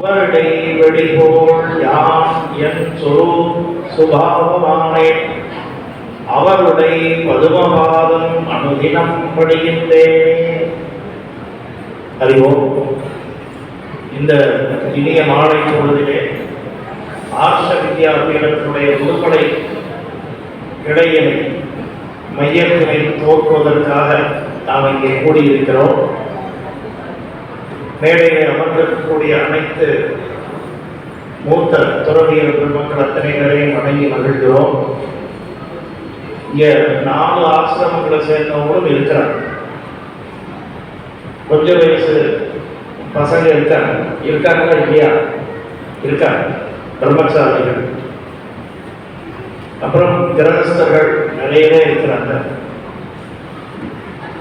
அவருடைய வெடிபோல் யான் என் சுபாவமானே அவருடைய பதுமபாதம் அனுதினம் படிக்கின்றேன். அறிவோம். இந்த இனிய மாலை பொழுதிலே ஆர்ஷ வித்யாபீடத்தினுடைய முதுமலை இடையினை மையத்தினை துவக்குவதற்காக நாம் இங்கே கூடியிருக்கிறோம். மேடையை அமர்ந்திருக்கக்கூடிய அனைத்து மூத்த துறவியல் பெருமக்கள் அத்தனை பேரையும் வணங்கி மகிழ்கிறோம். இங்கே 4 ஆசிரமங்களை சேர்ந்தவங்களும் இருக்கிறாங்க. கொஞ்சம் வயசு பசங்க இருக்காங்களா இல்லையா? இருக்காங்க. பிரம்மச்சாரிகள், அப்புறம் கிரகஸ்தர்கள் நிறையவே இருக்கிறாங்க.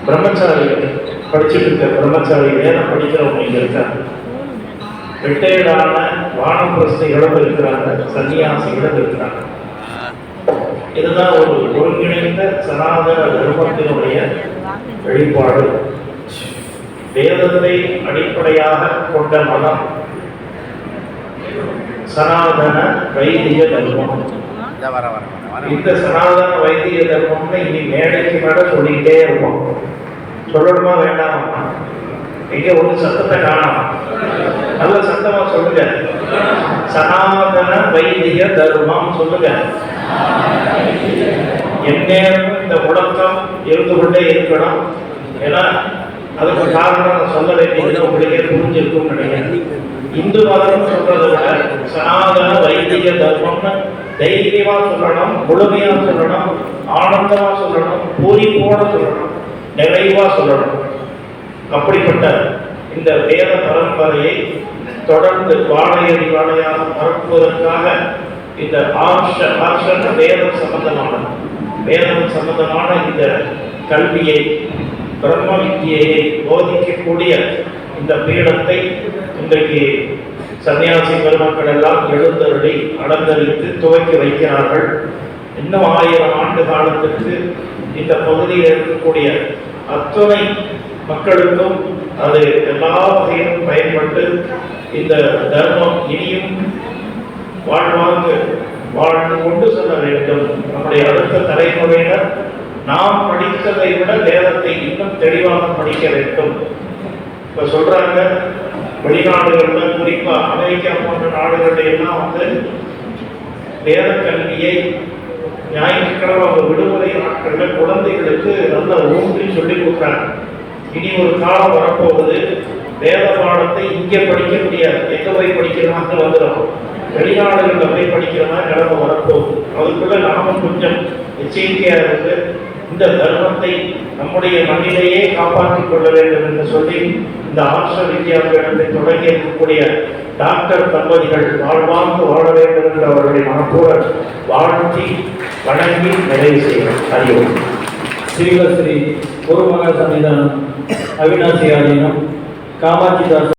பிரம்மச்சாரிகள் படிச்சுட்டு இருக்க பிரம்மச்சாரிகள் வேதம் படிக்கிறவங்க இங்க இருக்காங்க. ரிட்டையர்டான வானப்பிரஸ்திகளும் இருக்கிறாங்க, சன்னியாசிகளும் இருக்கிறாங்க. இதுதான் ஒரு ஒருங்கிணைந்த சனாதன தர்மத்தினுடைய வெளிப்பாடு. வேதத்தை அடிப்படையாக கொண்ட மதம் சனாதன வைதிக தர்மம். இந்த சனாதன வைதிக தர்மம்னு இனி மேடைக்கு மேல சொல்லிக்கிட்டே இருப்போம். சொல்லணுமா வேண்டாமா? எங்க ஒரு சத்தத்தை காணாம நல்ல சத்தமா சொல்லுங்க. சனாதன வைதிக தர்மம் சொல்லுங்க. எந்நேரமும் இந்த முழக்கம் இருந்து கொண்டே இருக்கணும். ஏன்னா அதுக்கு காரணம் சொல்ல வேண்டியது உங்களுக்கே புரிஞ்சிருக்கும் நினைக்கிறேன். இந்து மதம் சொல்றதை விட சனாதன வைதிக தர்மம்னு தைரியமா சொல்லணும், முழுமையா சொல்லணும், ஆனந்தமா சொல்லணும், பூரிப்போட சொல்லணும், நிறைவா சொல்லணும். அப்படிப்பட்ட இந்த வேத பரம்பரையை தொடர்ந்து வாழையடி வாழையாக பரப்புவதற்காக இந்த ஆர்ஷ வேதம் சம்பந்தமான இந்த கல்வியை, பிரம்ம வித்தியை போதிக்கக்கூடிய இந்த பீடத்தை இன்றைக்கு சன்னியாசி பெருமக்கள் எல்லாம் எழுந்தருளி அலங்கரித்து துவக்கி வைக்கிறார்கள். இன்னும் 1000 ஆண்டு காலத்திற்கு இந்த பகுதியில் இருக்கக்கூடிய அத்துணை மக்களுக்கும் அது எல்லா வகையிலும் பயன்பட்டு இந்த தர்மம் இனியும் வாழ்ந்து கொண்டு செல்ல வேண்டும். நம்முடைய அடுத்த தலைமுறையினர் நாம் படித்ததை விட வேதத்தை இன்னும் தெளிவாக படிக்க வேண்டும். இப்ப சொல்றாங்க, வெளிநாடுகள்ல குறிப்பா அமெரிக்கா போன்ற நாடுகளில் எல்லாம் வேத கல்வியை ஞாயிற்றுக்கிழமை விடுமுறை நாட்களில் குழந்தைகளுக்கு நல்ல ஊன்றி சொல்லி கொடுக்குறாங்க. இனி ஒரு காலம் வரப்போகுது, வேத பாடத்தை இங்கே படிக்க முடியாது, எங்க போய் படிக்கிறோம் வந்துடும். வெளிநாடுகளில் போய் படிக்கிற மாதிரி நிலைமை வரப்போகுது. அதுக்குள்ள நாம கொஞ்சம் எச்சரிக்கையா இருக்கு. இந்த தர்மத்தை நம்முடைய மண்ணிலேயே காப்பாற்றிக் கொள்ள வேண்டும் என்று சொல்லி இந்த ஆர்ஷ வித்யாபீடத்தை தொடங்கி இருக்கக்கூடிய டாக்டர் தம்பதிகள் வாழ்வாங்கு வாழ வேண்டும் என்று அவர்களை மனப்பூர வாழ்த்தி வணங்கி நிறைவு செய்கிறோம். அறிவோம். ஸ்ரீ குருமகா சன்னிதானம், அவிநாசி ஆதீனம், காமாட்சி தாஸ்